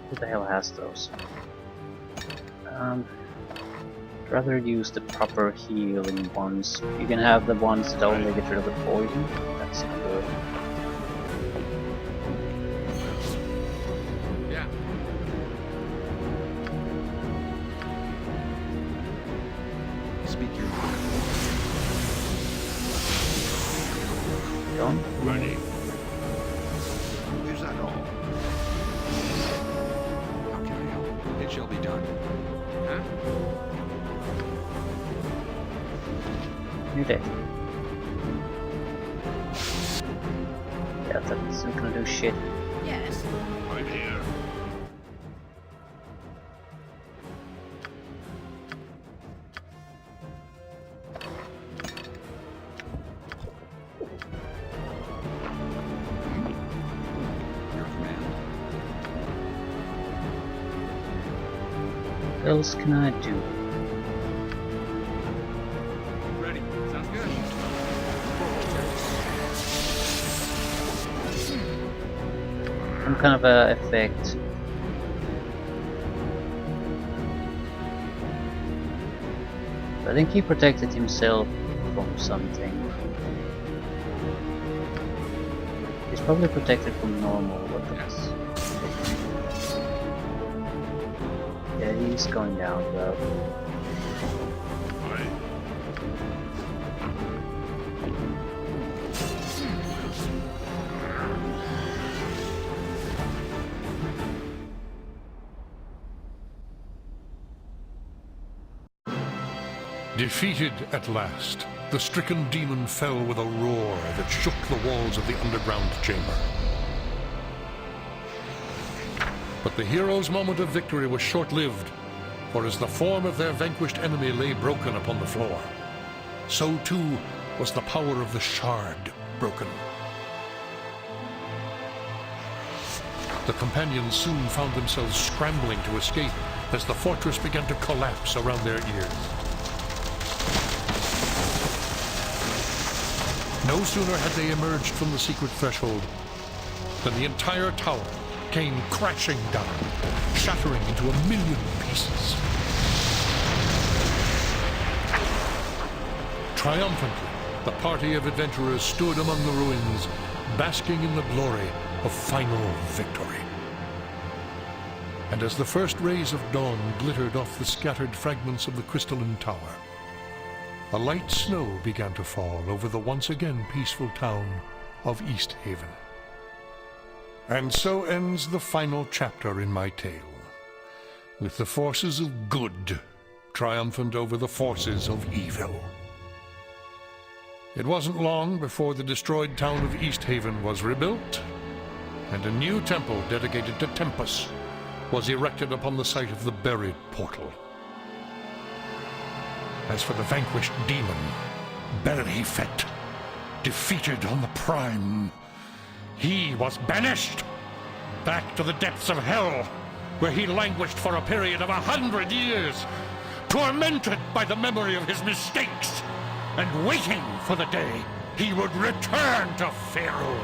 Who the hell has those? I'd rather use the proper healing ones. You can have the ones that only get rid of the poison. That's good. Yeah. Speak your mind. Done. Ready. Is that all? How can I help? It shall be done. Huh? You're dead. Yeah, that isn't gonna do shit. Yes. Right here. Your command. What else can I do? Ready. Sounds good. Some kind of a effect. I think he protected himself from something. He's probably protected from normal weapons. Yeah, he's going down though. Right. Defeated at last, the stricken demon fell with a roar that shook the walls of the underground chamber. But the heroes' moment of victory was short-lived, for as the form of their vanquished enemy lay broken upon the floor, so too was the power of the shard broken. The companions soon found themselves scrambling to escape as the fortress began to collapse around their ears. No sooner had they emerged from the secret threshold than the entire tower came crashing down, shattering into a million pieces. Triumphantly, the party of adventurers stood among the ruins, basking in the glory of final victory. And as the first rays of dawn glittered off the scattered fragments of the crystalline tower, a light snow began to fall over the once again peaceful town of Easthaven. And so ends the final chapter in my tale, with the forces of good triumphant over the forces of evil. It wasn't long before the destroyed town of Easthaven was rebuilt, and a new temple dedicated to Tempus was erected upon the site of the buried portal. As for the vanquished demon, Belhefet, defeated on the Prime, he was banished back to the depths of hell, where he languished for a period of 100 years, tormented by the memory of his mistakes, and waiting for the day he would return to Faerun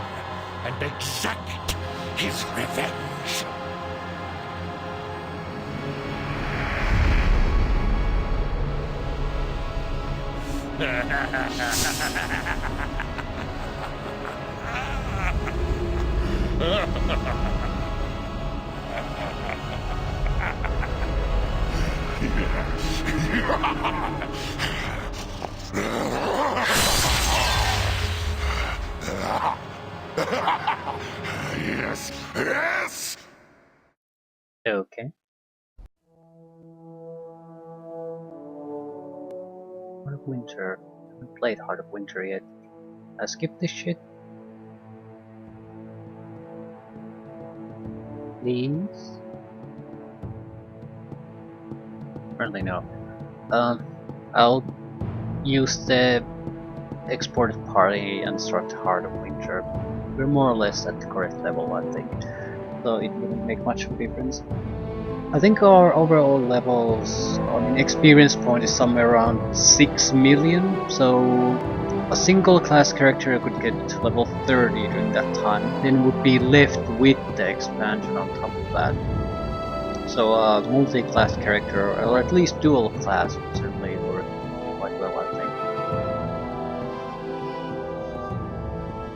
and exact his revenge. Yes, yes! Okay. Heart of Winter. I haven't played Heart of Winter yet. I skipped this shit. Please? Apparently no. I'll use the exported party and start Heart of Winter. We're more or less at the correct level, I think, so it wouldn't make much of a difference. I think our overall levels on experience point is somewhere around 6 million, so a single class character could get to level 30 during that time, then would be left with the expansion on top of that. So a multi-class character, or at least dual class, would certainly work quite well, I think.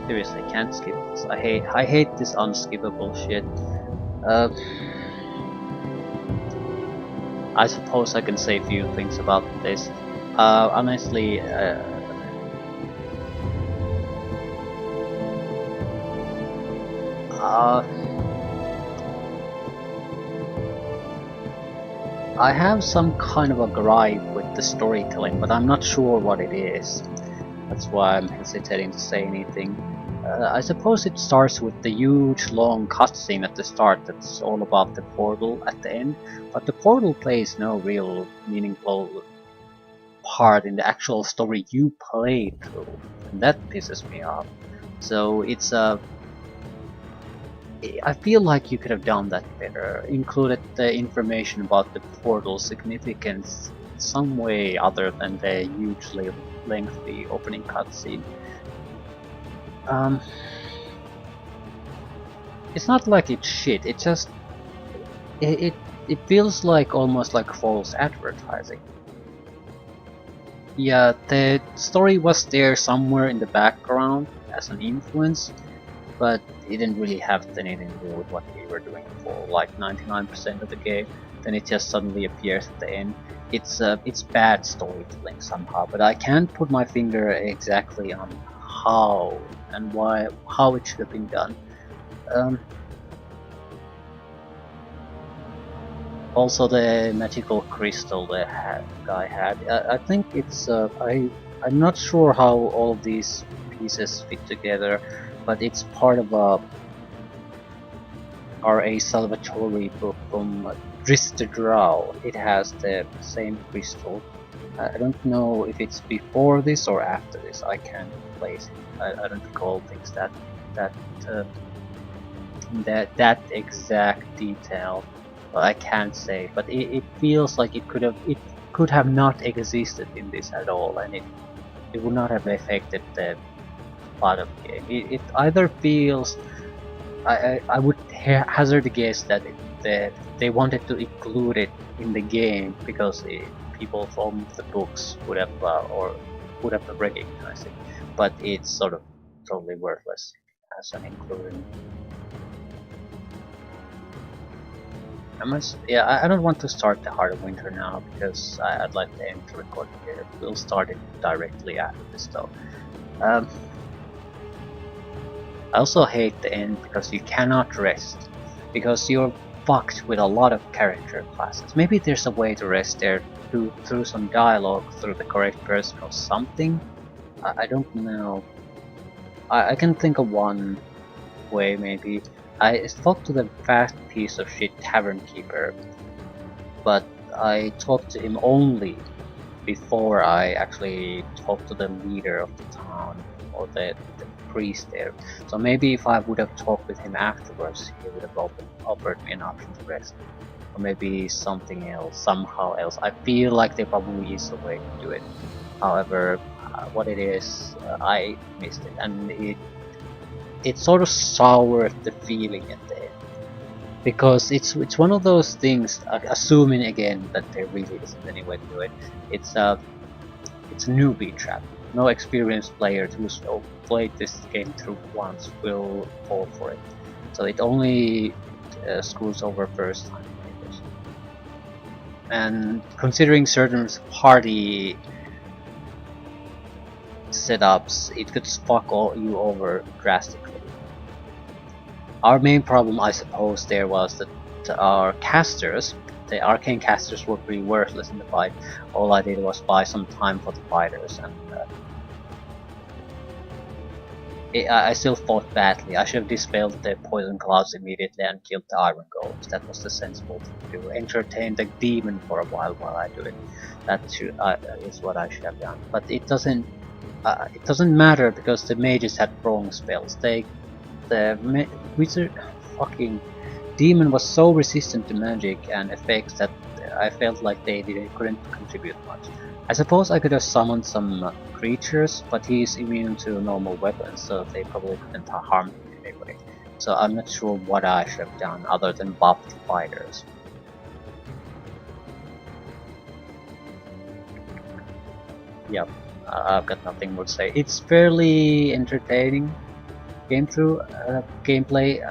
Seriously, can't skip this. I hate this unskippable shit. I suppose I can say a few things about this. Honestly, I have some kind of a gripe with the storytelling, but I'm not sure what it is. That's why I'm hesitating to say anything. I suppose it starts with the huge long cutscene at the start that's all about the portal at the end, but the portal plays no real meaningful part in the actual story you play through, and that pisses me off. So it's I feel like you could have done that better, included the information about the portal's significance some way other than the hugely lengthy opening cutscene. It's not like it's shit, it just it feels like almost like false advertising. Yeah, the story was there somewhere in the background as an influence, but it didn't really have anything to do with what we were doing for like 99% of the game. Then it just suddenly appears at the end. It's bad storytelling somehow, but I can't put my finger exactly on how and how it should have been done. Also, the magical crystal the guy had. I think it's I'm not sure how all of these pieces fit together, but it's part of a R.A. Salvatore book from Drista Drow. It has the same crystal. I don't know if it's before this or after this. I can't place it. I don't recall things that exact detail. Well, I can't say, but it feels like it could have not existed in this at all, and it would not have affected the plot of the game. It either feels, I would hazard a guess that they wanted to include it in the game because people from the books would have recognized it, but it's sort of totally worthless as an inclusion. I don't want to start the Heart of Winter now because I'd like to aim to record here. We'll start it directly after this though. I also hate the end because you cannot rest, because you're fucked with a lot of character classes. Maybe there's a way to rest there through some dialogue, through the correct person or something. I don't know. I can think of one way maybe. I spoke to the fast piece of shit tavern keeper, but I talked to him only before I actually talked to the leader of the town, or the priest there. So maybe if I would have talked with him afterwards, he would have offered me an option to rest. Or maybe something else, somehow else. I feel like there probably is a way to do it. However, what it is, I missed it, and it sort of soured the feeling at the end, because it's one of those things, assuming again that there really isn't any way to do it, it's a newbie trap. No experienced player who's played this game through once will fall for it, so it only screws over first time players. And considering certain party setups, it could fuck you over drastically. Our main problem, I suppose, there was that our casters, the arcane casters, were pretty worthless in the fight. All I did was buy some time for the fighters, and I still fought badly. I should have dispelled the poison clouds immediately and killed the iron golems. That was the sensible thing to do. Entertain the demon for a while I do it. That is what I should have done. But it doesn't matter because the mages had wrong spells. The wizard, fucking demon was so resistant to magic and effects that I felt like they couldn't contribute much. I suppose I could have summoned some creatures, but he's immune to normal weapons, so they probably couldn't harm him anyway. So I'm not sure what I should have done other than buff the fighters. Yep, I've got nothing more to say. It's fairly entertaining gameplay.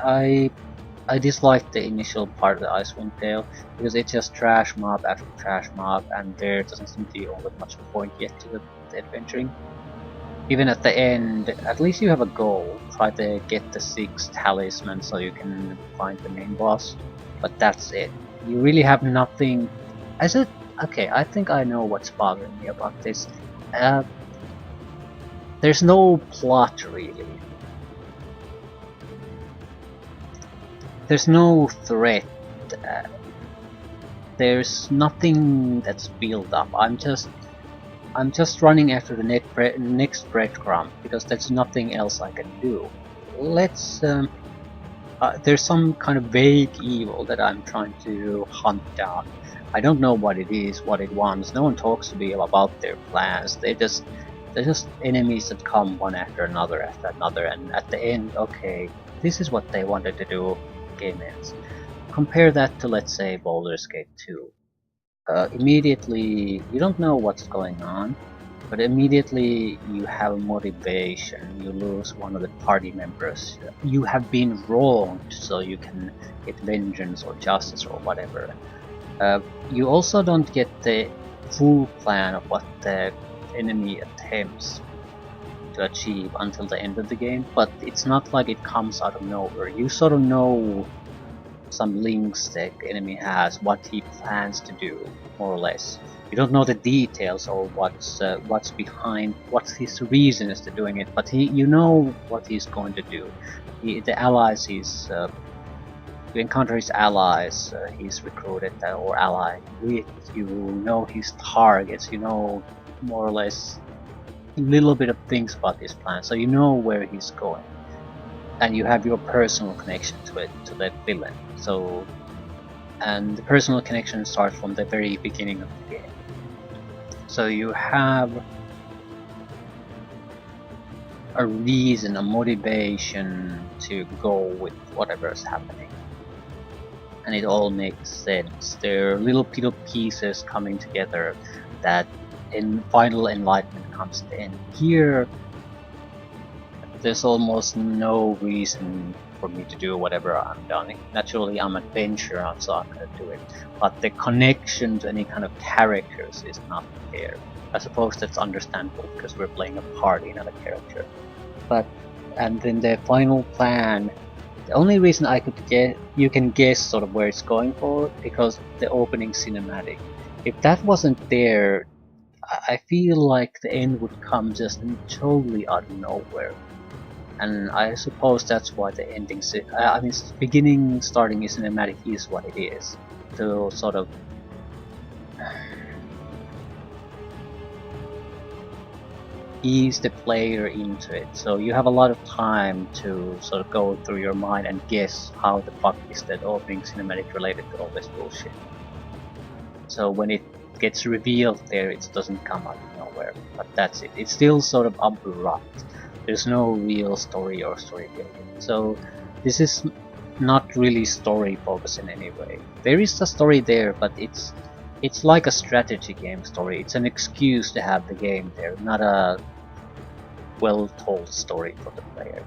I disliked the initial part of the Icewind Dale because it's just trash mob after trash mob, and there doesn't seem to be all that much point yet to the adventuring. Even at the end, at least you have a goal. Try to get the 6 talismans so you can find the main boss, but that's it. You really have nothing. Okay, I think I know what's bothering me about this. There's no plot really. There's no threat. There's nothing that's built up. I'm just running after the next breadcrumb because there's nothing else I can do. Let's. There's some kind of vague evil that I'm trying to hunt down. I don't know what it is, what it wants. No one talks to me about their plans. They're just enemies that come one after another, and at the end, okay, this is what they wanted to do. Game ends. Compare that to, let's say, Baldur's Gate 2. Immediately, you don't know what's going on, but immediately you have motivation. You lose one of the party members. You have been wronged, so you can get vengeance or justice or whatever. You also don't get the full plan of what the enemy attempts to achieve until the end of the game, but it's not like it comes out of nowhere. You sort of know some links the enemy has, what he plans to do, more or less. You don't know the details or what's behind, what's his reasons to doing it, but you know what he's going to do. The allies you encounter his allies he's recruited or allied with. You know his targets. You know more or less a little bit of things about his plan, so you know where he's going, and you have your personal connection to the villain. So, and the personal connection starts from the very beginning of the game. So you have a reason, a motivation to go with whatever's happening, and it all makes sense. There are little pieces coming together that in final enlightenment comes to end. Here, there's almost no reason for me to do whatever I'm doing. Naturally, I'm an adventurer, so I'm gonna do it. But the connection to any kind of characters is not there. I suppose that's understandable because we're playing a party, not a character. And then the final plan. The only reason I could you can guess sort of where it's going for, because the opening cinematic. If that wasn't there, I feel like the end would come just totally out of nowhere, and I suppose that's why the ending, starting is cinematic is what it is, to sort of ease the player into it. So you have a lot of time to sort of go through your mind and guess how the fuck is that opening cinematic related to all this bullshit. So when it gets revealed there, it doesn't come out of nowhere, but that's it. It's still sort of abrupt. There's no real story or story building. So this is not really story focused in any way. There is a story there, but it's like a strategy game story. It's an excuse to have the game there, not a well-told story for the player.